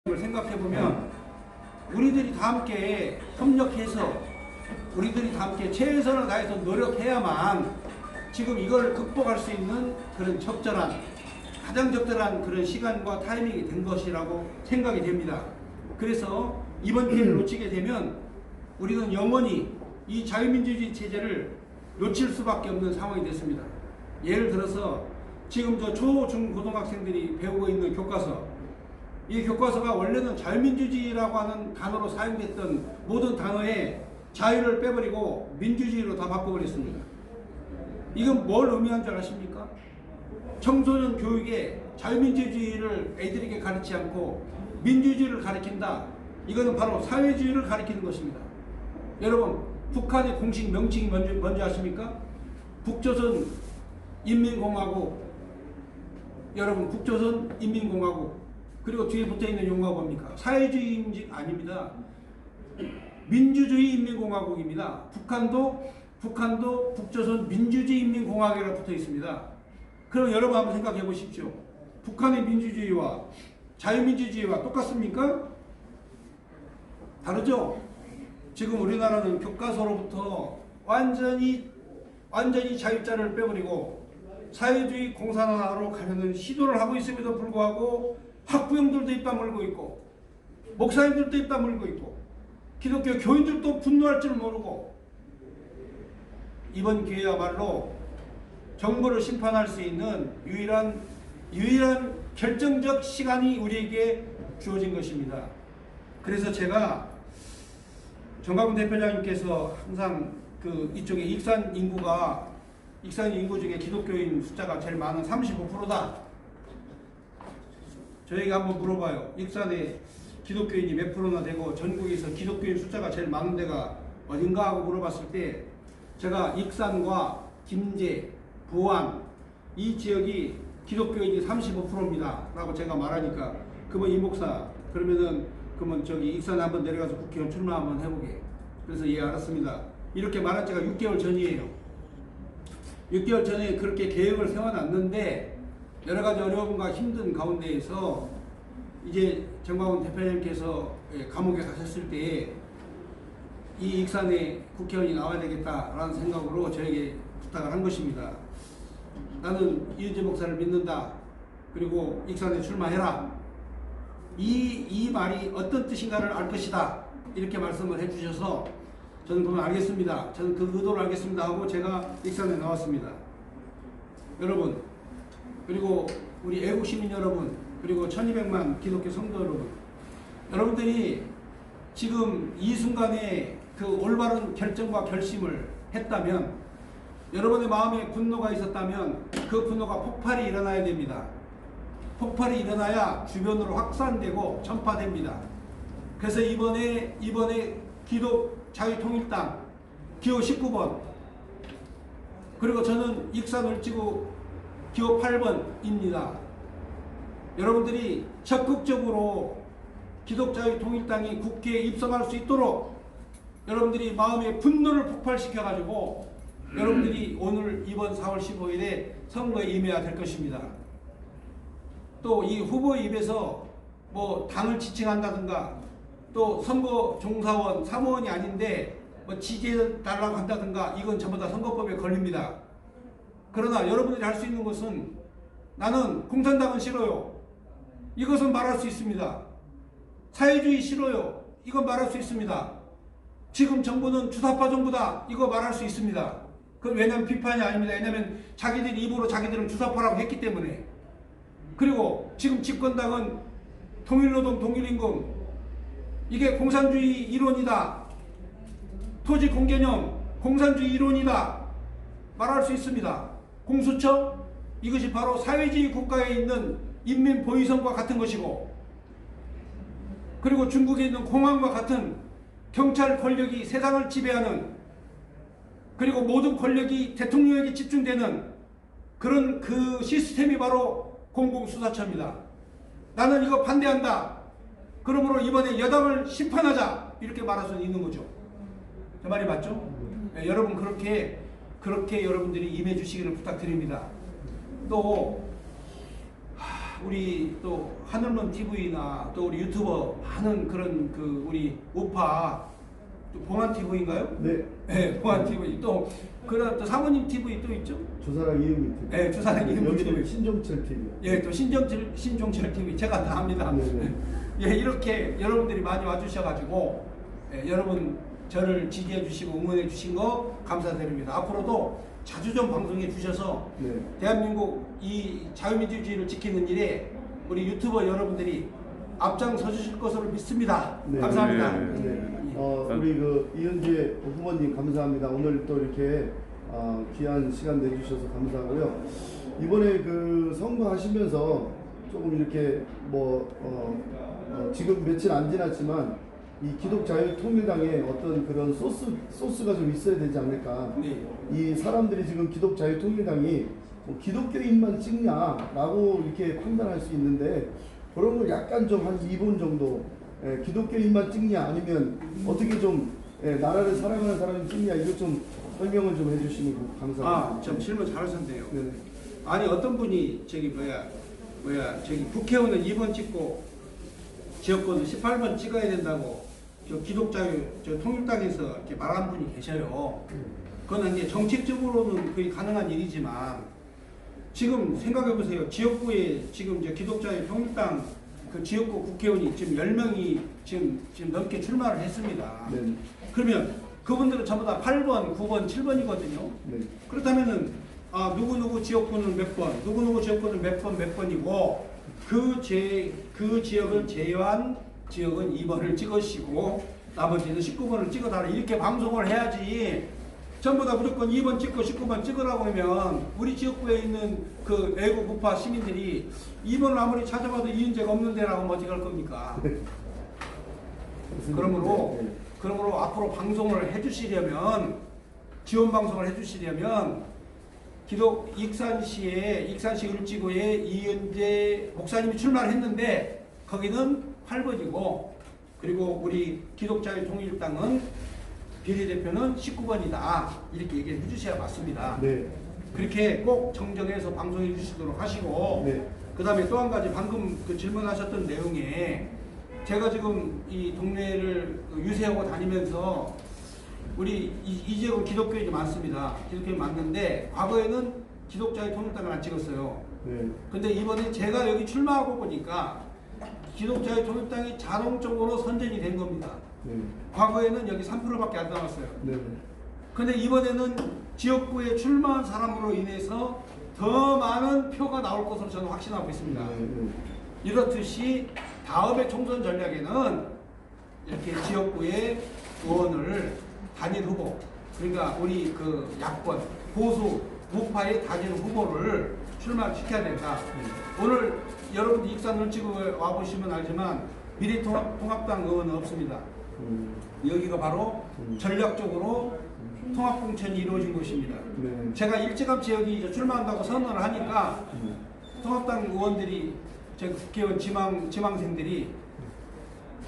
걸 생각해 보면 우리들이 다 함께 협력해서 우리들이 다 함께 최선을 다해서 노력해야만 지금 이걸 극복할 수 있는 그런 가장 적절한 그런 시간과 타이밍이 된 것이라고 생각이 됩니다. 그래서 이번 기회를 놓치게 되면 우리는 영원히 이 자유민주주의 체제를 놓칠 수밖에 없는 상황이 됐습니다. 예를 들어서 지금 저 초, 중, 고등학생들이 배우고 있는 교과서, 이 교과서가 원래는 자유민주주의라고 하는 단어로 사용됐던 모든 단어에 자유를 빼버리고 민주주의로 다 바꿔버렸습니다. 이건 뭘 의미하는 줄 아십니까? 청소년 교육에 자유민주주의를 애들에게 가르치지 않고 민주주의를 가르친다. 이거는 바로 사회주의를 가르치는 것입니다. 여러분, 북한의 공식 명칭이 뭔지 아십니까? 북조선 인민공화국. 여러분, 북조선 인민공화국. 그리고 뒤에 붙어있는 용어가 뭡니까? 사회주의인지 아닙니다. 민주주의 인민공화국입니다. 북한도 북조선 민주주의 인민공화국이라고 붙어 있습니다. 그럼 여러분 한번 생각해 보십시오. 북한의 민주주의와 자유민주주의와 똑같습니까? 다르죠? 지금 우리나라는 교과서로부터 완전히 자유자를 빼버리고 사회주의 공산화로 가려는 시도를 하고 있음에도 불구하고 학부형들도 입 다물고 있고 목사님들도 입 다물고 있고 기독교 교인들도 분노할 줄 모르고 이번 기회야말로 정부를 심판할 수 있는 유일한 결정적 시간이 우리에게 주어진 것입니다. 그래서 제가 정가훈 대표장님께서 항상 이쪽에 익산 인구 중에 기독교인 숫자가 제일 많은 35%다. 저에게 한번 물어봐요. 익산에 기독교인이 몇 프로나 되고 전국에서 기독교인 숫자가 제일 많은 데가 어딘가 하고 물어봤을 때 제가 익산과 김제, 부안 이 지역이 기독교인이 35%입니다 라고 제가 말하니까 그러면 이 목사 그러면 저기 익산에 한번 내려가서 국회의원 출마 한번 해보게. 그래서 예 알았습니다. 이렇게 말한 지가 6개월 전이에요. 6개월 전에 그렇게 계획을 세워놨는데 여러가지 어려움과 힘든 가운데에서 이제 정광훈 대표님께서 감옥에 가셨을 때 이 익산에 국회의원이 나와야 되겠다라는 생각으로 저에게 부탁을 한 것입니다. 나는 이은재 목사를 믿는다. 그리고 익산에 출마해라. 이 말이 어떤 뜻인가를 알 것이다. 이렇게 말씀을 해주셔서 저는 그건 알겠습니다. 저는 그 의도를 알겠습니다 하고 제가 익산에 나왔습니다. 여러분, 그리고 우리 애국시민 여러분, 그리고 1200만 기독교 성도 여러분, 여러분들이 지금 이 순간에 그 올바른 결정과 결심을 했다면, 여러분의 마음에 분노가 있었다면 그 분노가 폭발이 일어나야 됩니다. 폭발이 일어나야 주변으로 확산되고 전파됩니다. 그래서 이번에 기독자유통일당 기호 19번, 그리고 저는 익산 을지구 기호 8번입니다. 여러분들이 적극적으로 기독자유통일당이 국회에 입성할 수 있도록 여러분들이 마음의 분노를 폭발시켜가지고 여러분들이 오늘 이번 4월 15일에 선거에 임해야 될 것입니다. 또 이 후보의 입에서 뭐 당을 지칭한다든가 또 선거 종사원, 사무원이 아닌데 뭐 지지해달라고 한다든가 이건 전부 다 선거법에 걸립니다. 그러나 여러분들이 할 수 있는 것은 나는 공산당은 싫어요. 이것은 말할 수 있습니다. 사회주의 싫어요. 이건 말할 수 있습니다. 지금 정부는 주사파 정부다. 이거 말할 수 있습니다. 그건 왜냐면 비판이 아닙니다. 왜냐면 자기들 입으로 자기들은 주사파라고 했기 때문에. 그리고 지금 집권당은 통일노동, 통일임금, 이게 공산주의 이론이다. 토지 공개념, 공산주의 이론이다. 말할 수 있습니다. 공수처, 이것이 바로 사회주의 국가에 있는 인민보위성과 같은 것이고, 그리고 중국에 있는 공안과 같은 경찰 권력이 세상을 지배하는, 그리고 모든 권력이 대통령에게 집중되는 그런 그 시스템이 바로 공공수사처입니다. 나는 이거 반대한다. 그러므로 이번에 여당을 심판하자. 이렇게 말할 수 있는 거죠. 제 말이 맞죠? 네, 여러분 그렇게 여러분들이 임해 주시기를 부탁드립니다. 또 우리 또 하늘문 TV나 또 우리 유튜버 많은 그런 그 우리 우파 또 봉안 TV인가요? 네. 네, 봉안 TV 또 그런 또 사모님 TV 또 있죠? 주사랑 이은미 TV. 네, 주사랑 이은미 여기는 TV. 신종철 TV. 예, 또 신종철 TV 제가 다 합니다. 네네. 예, 이렇게 여러분들이 많이 와주셔가지고 예, 여러분 저를 지지해 주시고 응원해 주신 거 감사드립니다. 앞으로도 자주 좀 방송해 주셔서 네. 대한민국 이 자유민주주의를 지키는 일에 우리 유튜버 여러분들이 앞장서 주실 것으로 믿습니다. 네. 감사합니다. 네. 우리 그 이은재 후보님 감사합니다. 오늘 또 이렇게 귀한 시간 내주셔서 감사하고요. 이번에 그 선거하시면서 조금 이렇게 지금 며칠 안 지났지만 이 기독자유통일당에 어떤 그런 소스가 좀 있어야 되지 않을까. 네. 이 사람들이 지금 기독자유통일당이 뭐 기독교인만 찍냐라고 이렇게 판단할 수 있는데 그런 걸 약간 좀 한 2분 정도 기독교인만 찍냐 아니면 어떻게 좀 나라를 사랑하는 사람이 찍냐 이거 좀 설명을 좀 해주시면 감사합니다. 좀 질문 잘하셨네요. 네네. 아니 어떤 분이 저기 저기 국회의원은 2번 찍고 지역구는 18번 찍어야 된다고 저 기독자유 저 통일당에서 이렇게 말한 분이 계셔요. 그거는 이제 정책적으로는 거의 가능한 일이지만 지금 생각해 보세요. 지역구에 지금 이제 기독자유 통일당 그 지역구 국회의원이 지금 10명이 지금 넘게 출마를 했습니다. 네. 그러면 그분들은 전부 다 8번, 9번, 7번이거든요. 네. 그렇다면은 누구누구 지역구는 몇 번, 누구누구 지역구는 몇 번이고 그 지역을 제외한 지역은 2번을 찍으시고 나머지는 19번을 찍어달라 이렇게 방송을 해야지 전부 다 무조건 2번 찍고 19번 찍으라고 하면 우리 지역구에 있는 그 애국 우파 시민들이 2번을 아무리 찾아봐도 이은재가 없는 데라고 하면 어떻게 할 겁니까? 그러므로 앞으로 방송을 해주시려면 지원 방송을 해주시려면 익산시 을지구에 이은재 목사님이 출마를 했는데 거기는 8번이고 그리고 우리 기독자유통일당은 비례대표는 19번이다 이렇게 얘기를 해주셔야 맞습니다. 네. 그렇게 꼭 정정해서 방송해 주시도록 하시고 네. 그 다음에 또 한 가지 방금 그 질문하셨던 내용에 제가 지금 이 동네를 유세하고 다니면서 우리 이 지역은 기독교인이 많습니다. 기독교인이 많는데 과거에는 기독자유통일당을 안 찍었어요. 네. 근데 이번에 제가 여기 출마하고 보니까 기독자유통일당이 자동적으로 선전이 된 겁니다. 네. 과거에는 여기 3%밖에 안 나왔어요. 네. 근데 이번에는 지역구에 출마한 사람으로 인해서 더 많은 표가 나올 것으로 저는 확신하고 있습니다. 네. 이렇듯이 다음의 총선 전략에는 이렇게 지역구의 의원을 단일 후보, 그러니까 우리 그 야권, 보수, 우파의 단일 후보를 출마시켜야 된다. 오늘 여러분들 익산을 찍어 와보시면 알지만 미래통합당 의원은 없습니다. 여기가 바로 전략적으로 통합공천이 이루어진 곳입니다. 네. 제가 일찌감치 여기 출마한다고 선언을 하니까 통합당 의원들이 제 국회의원 지망생들이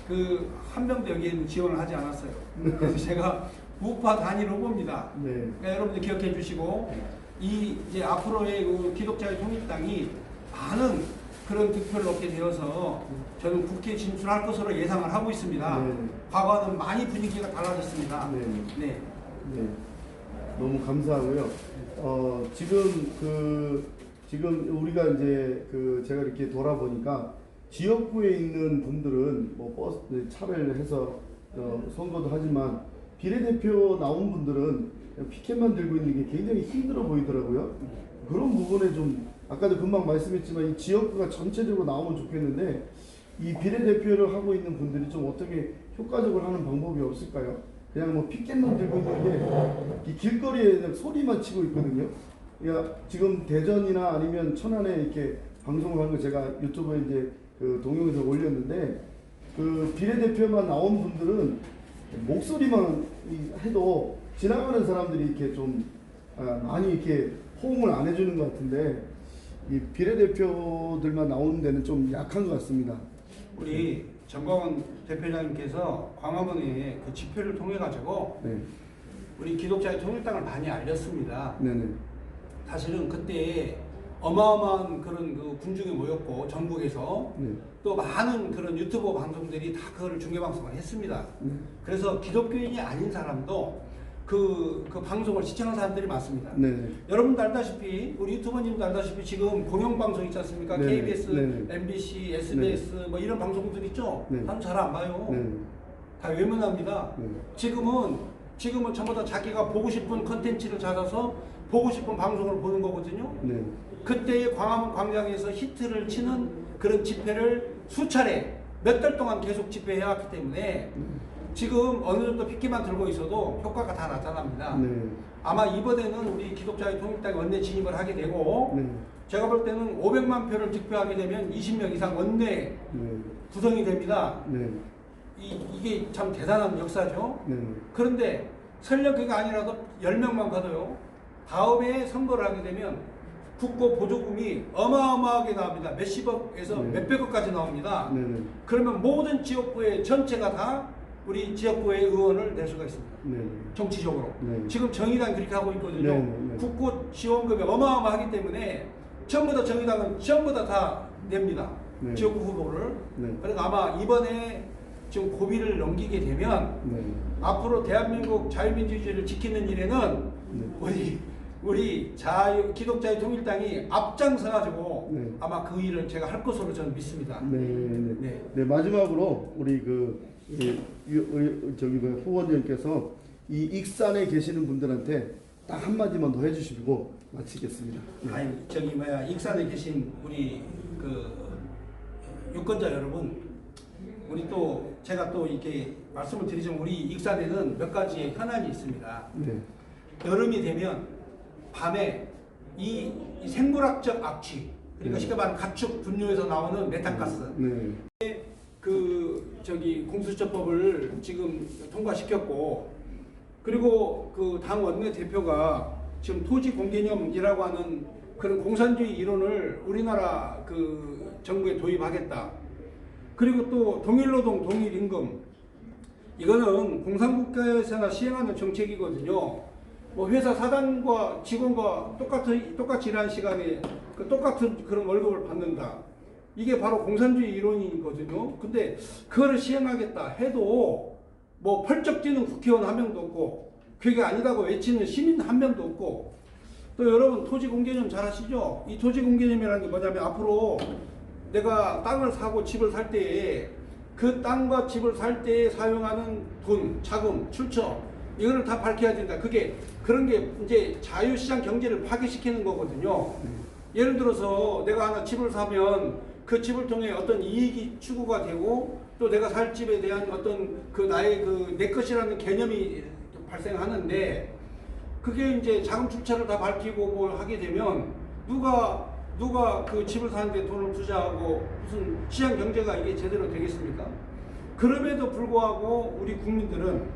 그 한 명도 여기에는 지원을 하지 않았어요. 그래서 제가 우파 단일 후보입니다. 네. 그러니까 여러분들 기억해 주시고 이제 앞으로의 그 기독자유통일당이 많은 그런 득표를 얻게 되어서 저는 국회에 진출할 것으로 예상을 하고 있습니다. 네. 과거와는 많이 분위기가 달라졌습니다. 네. 네. 네. 너무 감사하고요. 지금 우리가 이제 제가 이렇게 돌아보니까 지역구에 있는 분들은 뭐 버스 차를 해서 선거도 하지만 비례대표 나온 분들은 피켓만 들고 있는 게 굉장히 힘들어 보이더라고요. 그런 부분에 좀 아까도 금방 말씀했지만 이 지역구가 전체적으로 나오면 좋겠는데 이 비례대표를 하고 있는 분들이 좀 어떻게 효과적으로 하는 방법이 없을까요? 그냥 뭐 피켓만 들고 있는 게 이 길거리에 소리만 치고 있거든요. 그러니까 지금 대전이나 아니면 천안에 이렇게 방송을 하는 거 제가 유튜브에 이제 그 동영상을 올렸는데 그 비례대표만 나온 분들은 목소리만 해도 지나가는 사람들이 이렇게 좀 많이 이렇게 호응을 안 해주는 것 같은데 이 비례대표들만 나오는 데는 좀 약한 것 같습니다. 우리 정광훈 대표장님께서 광화문에 그 집회를 통해 가지고 네. 우리 기독자의 통일당을 많이 알렸습니다. 네네. 사실은 그때 어마어마한 그런 그 군중이 모였고 전국에서 네. 또 많은 그런 유튜브 방송들이 다 그거를 중계방송을 했습니다. 그래서 기독교인이 아닌 사람도 그 방송을 시청한 사람들이 많습니다. 네. 여러분도 알다시피 우리 유튜버님도 알다시피 지금 공영방송 있지 않습니까? 네. KBS, 네. MBC, SBS 뭐 이런 방송들 있죠? 네. 사람 잘 안 봐요. 네. 다 외면합니다. 네. 지금은 전부 다 자기가 보고 싶은 컨텐츠를 찾아서 보고 싶은 방송을 보는 거거든요. 네. 그때의 광화문 광장에서 히트를 치는 그런 집회를 수차례 몇 달 동안 계속 집회해왔기 때문에 지금 어느 정도 핏기만 들고 있어도 효과가 다 나타납니다. 네. 아마 이번에는 우리 기독자의 통일당이 원내 진입을 하게 되고 네. 제가 볼 때는 500만 표를 득표하게 되면 20명 이상 원내 네. 구성이 됩니다. 네. 이게 참 대단한 역사죠. 네. 그런데 설령 그게 아니라도 10명만 가도요. 다음에 선거를 하게 되면 국고 보조금이 어마어마하게 나옵니다. 몇십억에서 네. 몇백억까지 나옵니다. 네. 그러면 모든 지역구의 전체가 다 우리 지역구의 의원을 낼 수가 있습니다. 네. 정치적으로. 네. 지금 정의당 그렇게 하고 있거든요. 네. 국고 지원금이 어마어마하기 때문에 전부 다 정의당은 전부 다 냅니다. 네. 지역구 후보를. 네. 그래서 아마 이번에 지금 고비를 넘기게 되면 네. 앞으로 대한민국 자유민주주의를 지키는 일에는 네. 우리 기독자의 통일당이 앞장서가지고 네. 아마 그 일을 제가 할 것으로 저는 믿습니다. 네. 네. 네. 네. 마지막으로 우리 저기 후보님께서 이 익산에 계시는 분들한테 딱 한마디만 더 해주시고 마치겠습니다. 네. 아니 익산에 계신 우리 그 유권자 여러분, 우리 또 제가 또 이렇게 말씀을 드리자면 우리 익산에는 몇 가지의 현안이 있습니다. 네. 여름이 되면 밤에 이 생물학적 악취, 그러니까 네. 쉽게 말하면 가축 분뇨에서 나오는 메탄가스, 네. 공수처법을 지금 통과시켰고, 그리고 그 당 원내 대표가 지금 토지 공개념이라고 하는 그런 공산주의 이론을 우리나라 그 정부에 도입하겠다. 그리고 또 동일노동, 동일임금, 이거는 공산국가에서나 시행하는 정책이거든요. 뭐 회사 사장과 직원과 똑같이 일하는 시간에 똑같은 그런 월급을 받는다. 이게 바로 공산주의 이론이거든요. 근데 그거를 시행하겠다 해도 뭐 펄쩍 뛰는 국회의원 한 명도 없고, 그게 아니다고 외치는 시민 한 명도 없고, 또 여러분 토지 공개념 잘 아시죠? 이 토지 공개념이라는 게 뭐냐면 앞으로 내가 땅을 사고 집을 살 때에 그 땅과 집을 살 때에 사용하는 돈, 자금, 출처, 이거를 다 밝혀야 된다. 그런 게 이제 자유시장 경제를 파괴시키는 거거든요. 예를 들어서 내가 하나 집을 사면 그 집을 통해 어떤 이익이 추구가 되고, 또 내가 살 집에 대한 어떤 나의 내 것이라는 개념이 발생하는데, 그게 이제 자금 출처를 다 밝히고 뭘 하게 되면 누가 그 집을 사는데 돈을 투자하고 무슨 시장 경제가 이게 제대로 되겠습니까? 그럼에도 불구하고 우리 국민들은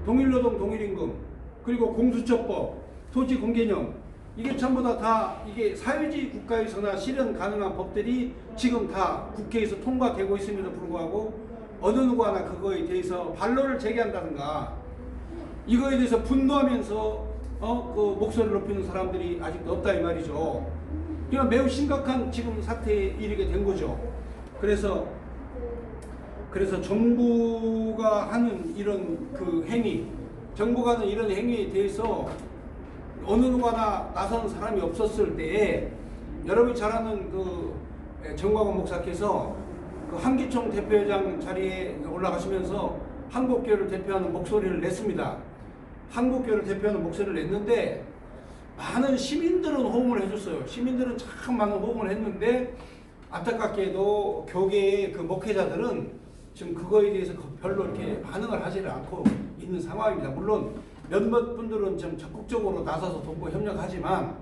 동일노동, 동일임금, 그리고 공수처법, 토지 공개념, 이게 전부 다 이게 사회주의 국가에서나 실현 가능한 법들이 지금 다 국회에서 통과되고 있음에도 불구하고 어느 누구 하나 그거에 대해서 반론을 제기한다든가 이거에 대해서 분노하면서 그 목소리를 높이는 사람들이 아직도 없다 이 말이죠. 이건 매우 심각한 지금 사태에 이르게 된 거죠. 그래서 정부가 하는 이런 정부가 하는 이런 행위에 대해서 어느 누구나 나서는 사람이 없었을 때에, 여러분이 잘 아는 정광훈 목사께서 한기총 대표회장 자리에 올라가시면서 한국교회를 대표하는 목소리를 냈습니다. 한국교회를 대표하는 목소리를 냈는데 많은 시민들은 호응을 해줬어요. 시민들은 참 많은 호응을 했는데 안타깝게도 교계의 목회자들은 지금 그거에 대해서 별로 이렇게 반응을 하지를 않고 있는 상황입니다. 물론 몇몇 분들은 좀 적극적으로 나서서 돕고 협력하지만,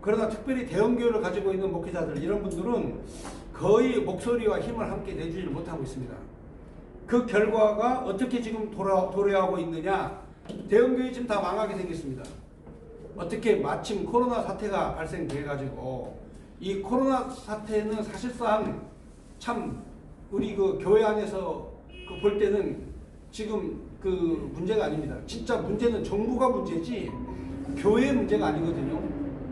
그러나 특별히 대형교회를 가지고 있는 목회자들, 이런 분들은 거의 목소리와 힘을 함께 내주지 못하고 있습니다. 그 결과가 어떻게 지금 도래하고 있느냐? 대형교회 지금 다 망하게 생겼습니다. 어떻게 마침 코로나 사태가 발생돼가지고, 이 코로나 사태는 사실상 참 우리 교회 안에서 볼 때는 지금 문제가 아닙니다. 진짜 문제는 정부가 문제지 교회의 문제가 아니거든요.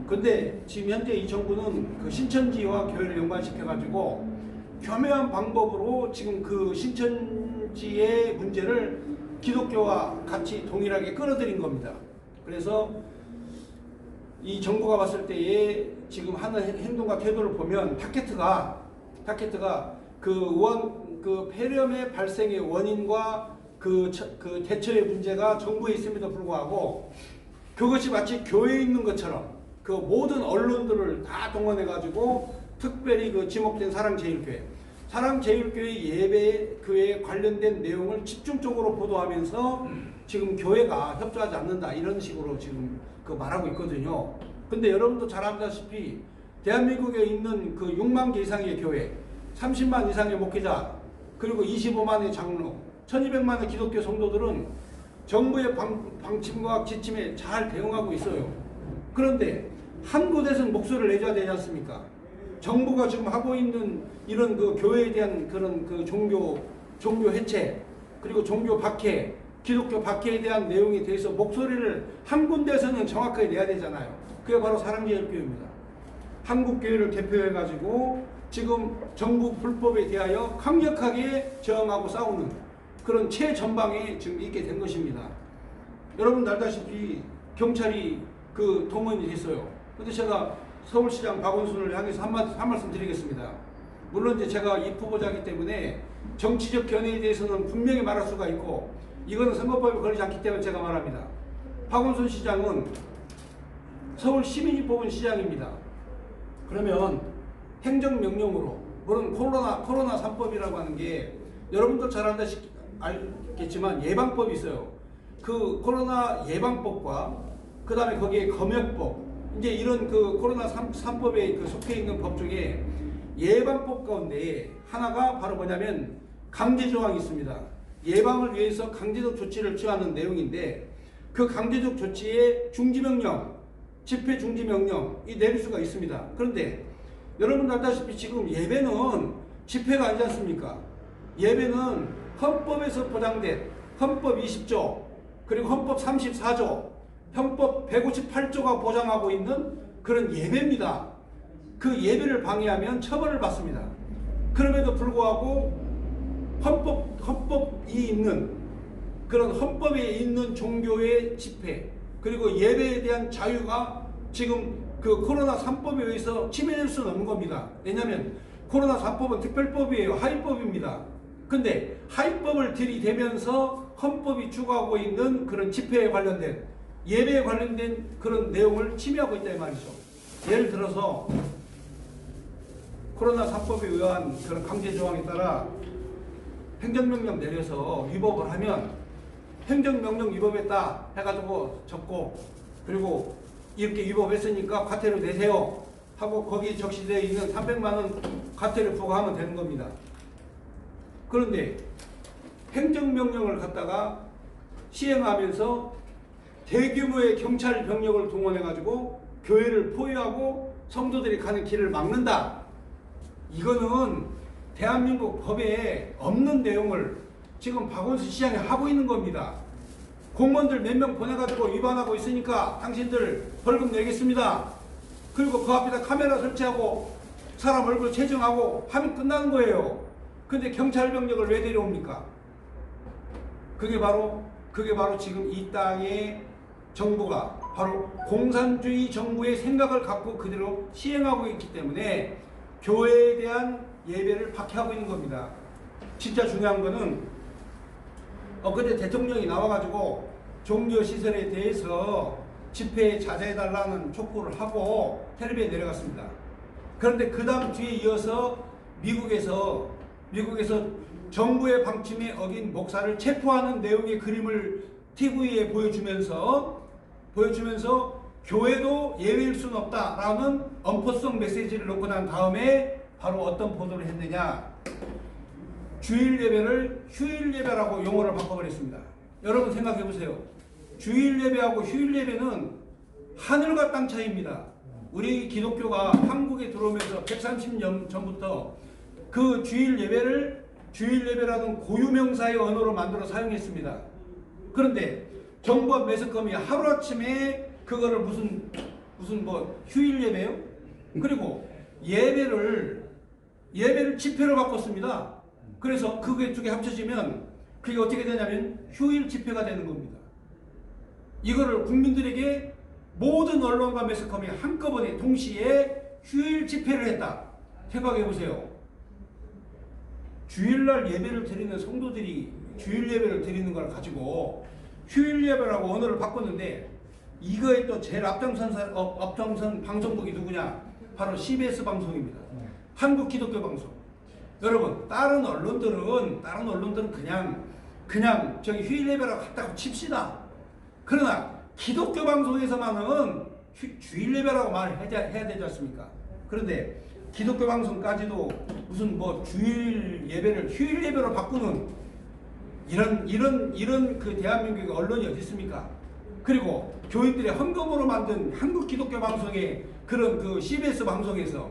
근데 지금 현재 이 정부는 그 신천지와 교회를 연관시켜가지고 교묘한 방법으로 지금 그 신천지의 문제를 기독교와 같이 동일하게 끌어들인 겁니다. 그래서 이 정부가 봤을 때에 지금 하는 행동과 태도를 보면 타켓트가 그 폐렴의 발생의 원인과 그 대처의 문제가 정부에 있음에도 불구하고 그것이 마치 교회에 있는 것처럼 그 모든 언론들을 다 동원해 가지고 특별히 그 지목된 사랑제일교회 예배교회에 관련된 내용을 집중적으로 보도하면서 지금 교회가 협조하지 않는다 이런 식으로 지금 그 말하고 있거든요. 근데 여러분도 잘 알다시피 대한민국에 있는 그 6만 개 이상의 교회, 30만 이상의 목회자, 그리고 25만의 장로, 1200만의 기독교 성도들은 정부의 방침과 지침에 잘 대응하고 있어요. 그런데 한 곳에서는 목소리를 내줘야 되지 않습니까? 정부가 지금 하고 있는 이런 그 교회에 대한 그런 그 종교 해체, 그리고 종교 박해, 기독교 박해에 대한 내용에 대해서 목소리를 한 군데에서는 정확하게 내야 되잖아요. 그게 바로 사랑제일교회입니다. 한국교회를 대표해가지고 지금 정부 불법에 대하여 강력하게 저항하고 싸우는 그런 최전방에 지금 있게 된 것입니다. 여러분 알다시피 경찰이 그 동원이 됐어요. 근데 제가 서울시장 박원순을 향해서 한 말씀 드리겠습니다. 물론 이제 제가 입후보자이기 때문에 정치적 견해에 대해서는 분명히 말할 수가 있고 이거는 선거법에 걸리지 않기 때문에 제가 말합니다. 박원순 시장은 서울 시민이 뽑은 시장입니다. 그러면 행정명령으로 물론 코로나 3법이라고 하는 게 여러분도 잘 알겠지만 예방법이 있어요. 그 코로나 예방법과 그 다음에 거기에 검역법 이제 이런 그 코로나 3법에 그 속해 있는 법 중에 예방법 가운데 하나가 바로 뭐냐면 강제조항이 있습니다. 예방을 위해서 강제적 조치를 취하는 내용인데 그 강제적 조치에 중지명령, 집회 중지명령이 내릴 수가 있습니다. 그런데 여러분 알다시피 지금 예배는 집회가 아니지 않습니까? 예배는 헌법에서 보장된 헌법 20조 그리고 헌법 34조 헌법 158조가 보장하고 있는 그런 예배입니다. 그 예배를 방해하면 처벌을 받습니다. 그럼에도 불구하고 헌법이 있는 그런 헌법에 있는 종교의 집회 그리고 예배에 대한 자유가 지금 그 코로나 3법에 의해서 침해될 수는 없는 겁니다. 왜냐하면 코로나 3법은 특별법이에요. 하위법입니다. 근데 하위법을 들이대면서 헌법이 추구하고 있는 그런 집회에 관련된 예배에 관련된 그런 내용을 침해하고 있다 이 말이죠. 예를 들어서 코로나 3법에 의한 그런 강제 조항에 따라 행정명령 내려서 위법을 하면 행정명령 위법했다 해가지고 적고 그리고 이렇게 위법했으니까 과태료 내세요 하고 거기 적시되어 있는 300만원 과태료 부과하면 되는 겁니다. 그런데 행정명령을 갖다가 시행하면서 대규모의 경찰 병력을 동원해가지고 교회를 포위하고 성도들이 가는 길을 막는다. 이거는 대한민국 법에 없는 내용을 지금 박원순 시장이 하고 있는 겁니다. 공무원들 몇 명 보내가지고 위반하고 있으니까 당신들 벌금 내겠습니다. 그리고 그 앞에다 카메라 설치하고 사람 얼굴 채정하고 하면 끝나는 거예요. 근데 경찰 병력을 왜 데려옵니까? 그게 바로 지금 이 땅의 정부가 바로 공산주의 정부의 생각을 갖고 그대로 시행하고 있기 때문에 교회에 대한 예배를 박해하고 있는 겁니다. 진짜 중요한 거는 엊그제 대통령이 나와가지고 종교시설에 대해서 집회에 자제해달라는 촉구를 하고 텔레비에 내려갔습니다. 그런데 그 다음 뒤에 이어서 미국에서 정부의 방침에 어긴 목사를 체포하는 내용의 그림을 TV에 보여주면서 교회도 예외일 수는 없다라는 엄포성 메시지를 놓고 난 다음에 바로 어떤 보도를 했느냐, 주일 예배를 휴일 예배라고 용어를 바꿔버렸습니다. 여러분 생각해 보세요. 주일 예배하고 휴일 예배는 하늘과 땅 차이입니다. 우리 기독교가 한국에 들어오면서 130년 전부터 그 주일 예배라는 고유명사의 언어로 만들어 사용했습니다. 그런데 정부와 매스컴이 하루아침에 그거를 무슨 무슨 뭐 휴일 예배요? 그리고 예배를 집회로 바꿨습니다. 그래서 그게 두 개 합쳐지면 그게 어떻게 되냐면 휴일 집회가 되는 겁니다. 이거를 국민들에게 모든 언론과 매스컴이 한꺼번에 동시에 휴일 집회를 했다. 생각해 보세요. 주일날 예배를 드리는 성도들이 주일 예배를 드리는 걸 가지고 휴일 예배라고 언어를 바꿨는데, 이거에 또 제일 앞장선 방송국이 누구냐? 바로 CBS 방송입니다. 한국 기독교 방송. 여러분, 다른 언론들은 그냥 저기 휴일 예배라고 갖다가 칩시다. 그러나 기독교 방송에서만은 주일 예배라고 말해야 되지 않습니까? 그런데 기독교 방송까지도 무슨 뭐 주일 예배를 휴일 예배로 바꾸는 이런 그 대한민국의 언론이 어디 있습니까? 그리고 교인들의 헌금으로 만든 한국 기독교 방송의 그런 그 CBS 방송에서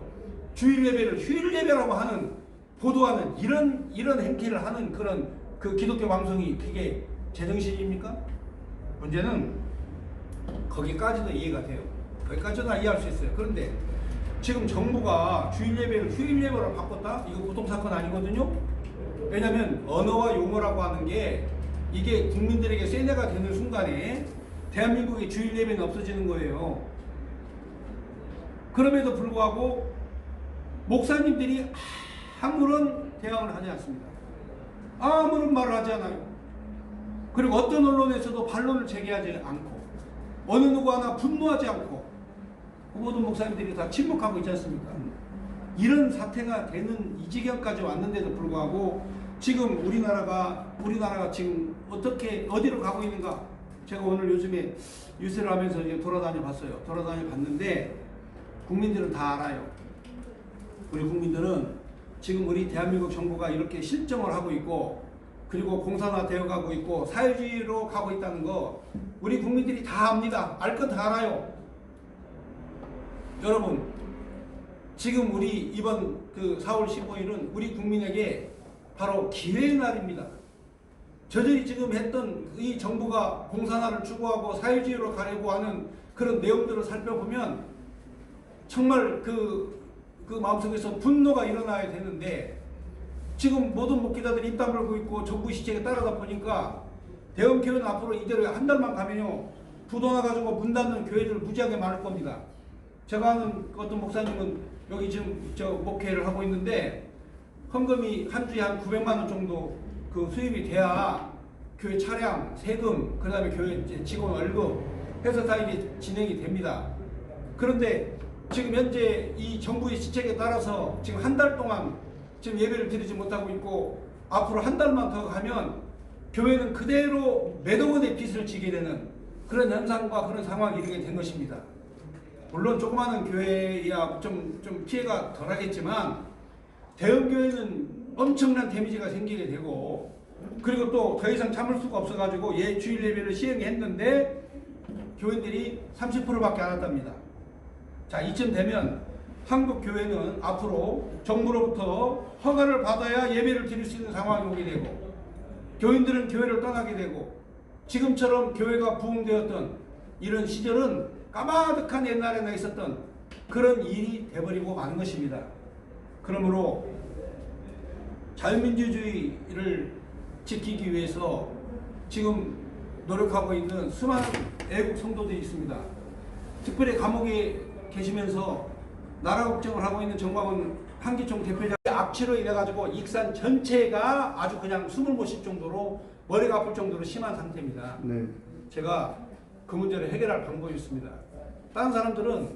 주일 예배를 휴일 예배라고 하는 보도하는 이런 행태를 하는 그런 그 기독교 방송이 그게 제정신입니까? 문제는 거기까지도 이해가 돼요. 거기까지도 이해할 수 있어요. 그런데 지금 정부가 주일 예배를 휴일 예배로 바꿨다? 이거 보통사건 아니거든요? 왜냐면 언어와 용어라고 하는 게 이게 국민들에게 세뇌가 되는 순간에 대한민국의 주일 예배는 없어지는 거예요. 그럼에도 불구하고 목사님들이 아무런 대응을 하지 않습니다. 아무런 말을 하지 않아요. 그리고 어떤 언론에서도 반론을 제기하지 않고 어느 누구 하나 분노하지 않고 모든 목사님들이 다 침묵하고 있지 않습니까? 이런 사태가 되는 이 지경까지 왔는데도 불구하고 지금 우리나라가 지금 어디로 가고 있는가? 제가 오늘 요즘에 뉴스를 하면서 이제 돌아다녀 봤는데 국민들은 다 알아요. 우리 국민들은 지금 우리 대한민국 정부가 이렇게 실정을 하고 있고, 그리고 공산화되어 가고 있고 사회주의로 가고 있다는 거 우리 국민들이 다 압니다. 알 건 다 알아요. 여러분, 지금 우리 이번 그 4월 15일은 우리 국민에게 바로 기회의 날입니다. 저들이 지금 했던 이 정부가 공산화를 추구하고 사회주의로 가려고 하는 그런 내용들을 살펴보면 정말 그 마음속에서 분노가 일어나야 되는데, 지금 모든 목회자들이 입 다물고 있고 정부 시책에 따라다 보니까 대형교회는 앞으로 이대로 한 달만 가면요 부도 나가지고 문 닫는 교회들 무지하게 많을 겁니다. 제가 아는 어떤 목사님은 여기 지금 목회를 하고 있는데 헌금이 한 주에 한 900만 원 정도 그 수입이 돼야 교회 차량, 세금, 그 다음에 교회 직원 월급 해서 다 이게 진행이 됩니다. 그런데 지금 현재 이 정부의 시책에 따라서 지금 한 달 동안 지금 예배를 드리지 못하고 있고, 앞으로 한 달만 더 가면 교회는 그대로 몇억 원의 빚을 지게 되는 그런 현상과 그런 상황이 이르게 된 것입니다. 물론 조그마한 교회야 좀 피해가 덜하겠지만 대형 교회는 엄청난 데미지가 생기게 되고, 그리고 또 더 이상 참을 수가 없어가지고 주일 예배를 시행했는데 교인들이 30%밖에 안 한답니다. 자, 이쯤 되면 한국 교회는 앞으로 정부로부터 허가를 받아야 예배를 드릴 수 있는 상황이 오게 되고, 교인들은 교회를 떠나게 되고, 지금처럼 교회가 부흥되었던 이런 시절은 까마득한 옛날에나 있었던 그런 일이 돼버리고 마는 것입니다. 그러므로 자유민주주의를 지키기 위해서 지금 노력하고 있는 수많은 애국 성도들이 있습니다. 특별히 감옥에 계시면서 나라 걱정을 하고 있는 정광훈 한기총 대표자 악취로 인해가지고 익산 전체가 아주 그냥 숨을 못 쉴 정도로 머리가 아플 정도로 심한 상태입니다. 네. 제가 그 문제를 해결할 방법이 있습니다. 다른 사람들은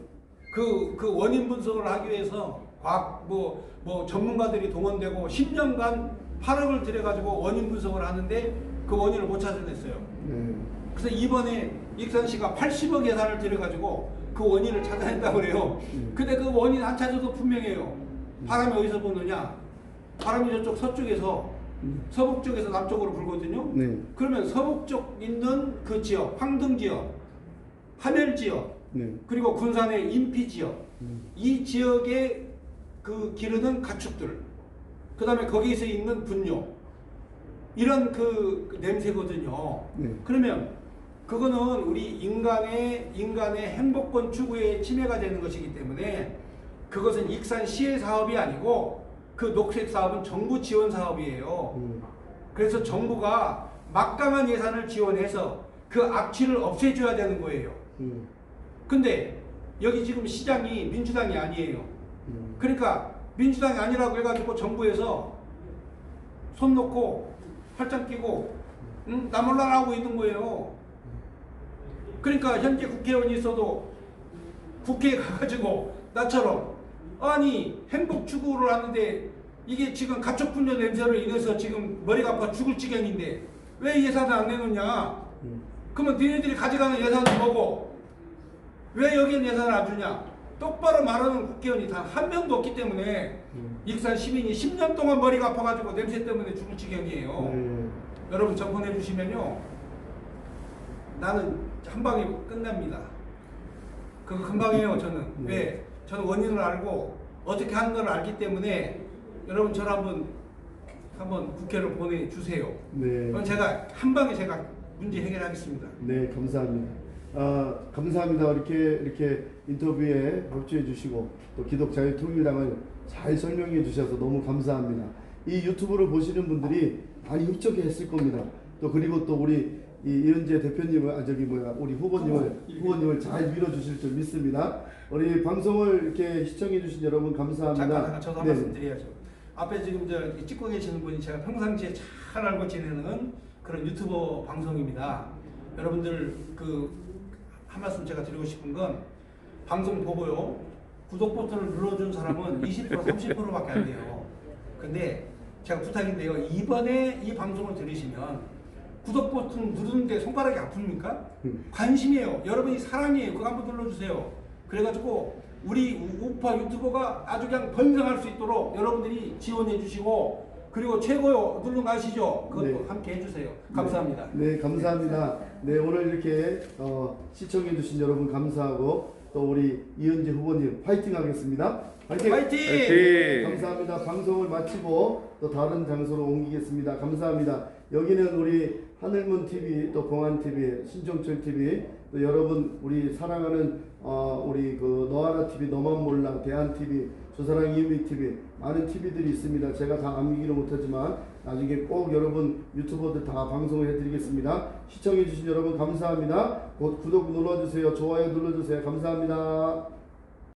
그 원인 분석을 하기 위해서 과학 전문가들이 동원되고 10년간 8억을 들여가지고 원인 분석을 하는데 그 원인을 못 찾아냈어요. 그래서 이번에 익산시가 80억 예산을 들여가지고 그 원인을 찾아낸다고 그래요. 근데 그 원인 안 찾아도 분명해요. 바람이 어디서 부느냐? 바람이 저쪽 서쪽에서 서북 쪽에서 남쪽으로 불거든요. 네. 그러면 서북 쪽 있는 그 지역, 황등 지역, 하멸 지역, 네. 그리고 군산의 인피 지역, 이 지역에 그 기르는 가축들, 그 다음에 거기서 있는 분뇨, 이런 그 냄새거든요. 네. 그러면 그거는 우리 인간의 행복권 추구에 침해가 되는 것이기 때문에 그것은 익산시의 사업이 아니고 그 녹색 사업은 정부 지원 사업이에요. 그래서 정부가 막강한 예산을 지원해서 그 악취를 없애줘야 되는 거예요. 근데 여기 지금 시장이 민주당이 아니에요. 그러니까 민주당이 아니라고 해가지고 정부에서 손 놓고 팔짱 끼고 나몰라라 고 있는 거예요. 그러니까 현재 국회의원이 있어도 국회에 가가지고 나처럼 아니 행복 추구를 하는데 이게 지금 가촉분뇨 냄새로 인해서 지금 머리가 아파 죽을 지경인데 왜 예산을 안 내놓냐? 그러면 너희들이 가져가는 예산은 뭐고 왜 여기는 예산을 안 주냐? 똑바로 말하는 국회의원이 단 한 명도 없기 때문에 익산 시민이 10년 동안 머리가 아파가지고 냄새 때문에 죽을 지경이에요. 여러분 접근해 주시면요 나는 한 방에 끝납니다. 그거 금방 해요 저는. 왜? 저는 원인을 알고 어떻게 하는 걸 알기 때문에 여러분 저를 한번 국회로 보내주세요. 그럼 제가 한 방에 제가 문제 해결하겠습니다. 네, 감사합니다. 감사합니다. 이렇게 인터뷰에 협조해 주시고 또 기독자유통일당을 잘 설명해 주셔서 너무 감사합니다. 이 유튜브를 보시는 분들이 많이 흡족했을 겁니다. 또 그리고 또 우리 이은재 대표님을 우리 후보님을 잘 밀어주실 줄 믿습니다. 우리 방송을 이렇게 시청해 주신 여러분 감사합니다. 잠깐 저도 한 말씀 드려야죠. 앞에 지금 찍고 계시는 분이 제가 평상시에 잘 알고 지내는 그런 유튜버 방송입니다. 여러분들 한 말씀 제가 드리고 싶은 건 방송 보고요 구독 버튼을 눌러준 사람은 20% 30%밖에 안 돼요. 근데 제가 부탁인데요 이번에 이 방송을 들으시면 구독 버튼 누르는데 손가락이 아픕니까? 관심이에요. 여러분이 사랑이에요. 그거 한번 눌러주세요. 그래가지고 우리 우파 유튜버가 아주 그냥 번성할 수 있도록 여러분들이 지원해 주시고 그리고 최고요 누른 거 아시죠? 그것도 함께 해주세요. 감사합니다. 네, 감사합니다. 네, 오늘 이렇게 시청해 주신 여러분 감사하고 또 우리 이은재 후보님 파이팅 하겠습니다. 파이팅! 파이팅! 감사합니다. 방송을 마치고 또 다른 장소로 옮기겠습니다. 감사합니다. 여기는 우리 하늘문 TV 또 공안 TV 신종철 TV 또 여러분 우리 사랑하는 우리 너하나 TV 너만 몰라 대한 TV 조사랑 이은미 TV 많은 TV들이 있습니다. 제가 다 암기를 못하지만 나중에 꼭 여러분 유튜버들 다 방송을 해드리겠습니다. 시청해주신 여러분 감사합니다. 곧 구독 눌러주세요. 좋아요 눌러주세요. 감사합니다.